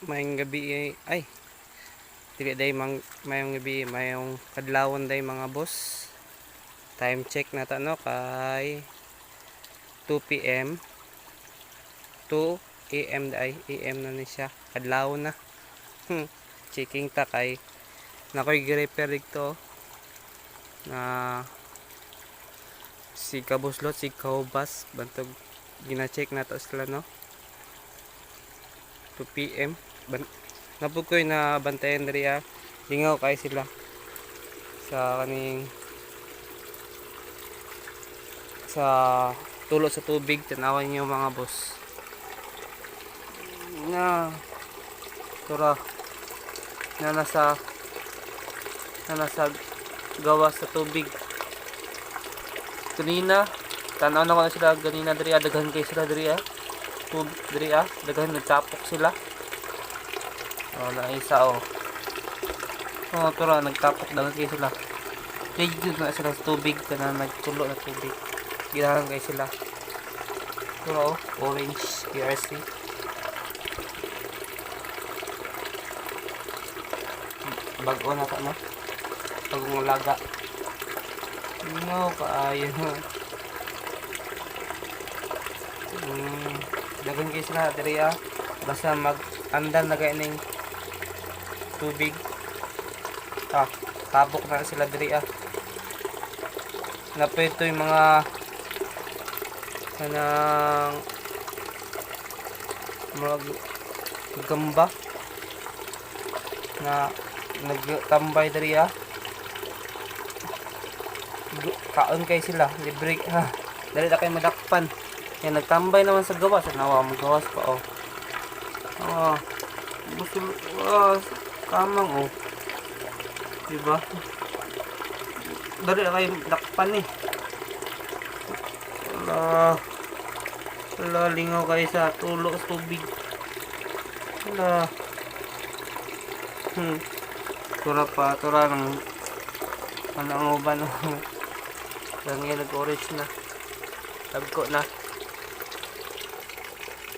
Mayong gabi ay dili day mayong gabi mayong kadlawon day mga boss. Time check na ta no kay 2 PM 2 AM day AM na ni siya kadlawon na. Checking ta kay nakoy gi-repair dito na si kabuslot si kaubas bantog gina-check na to sila no 2 PM napod ko'y na bantayan diri lingaw kay sila sa kaning sa tulo sa tubig. Tanawan niyo mga boss na tura na nasa gawa sa tubig kanina. Tanaw na ko na sila ganina diri daghan kay sila diri diri daghan nagtapok sila. Na isa tura nagtapok daghan kay sila. Ligid na sila sa tubig kana nagtulo na tubig. Girahan kay sila. Tura orange PRC. Bago na ta no. Bagong laga. No kaayo. Daghan kay sila diri basta mag-andal na ning tubig. Tabok na sila diri napito yung mga gamba na nagtambay diri kaon kay sila libre dali na kay madakpan. Yan nagtambay naman sa gawas nawa magawas pa busul kamang diba dali na kay dakpan wala lingaw kayo sa tulo sa tubig wala tura ng uban lang yan nag-orange na tagko na.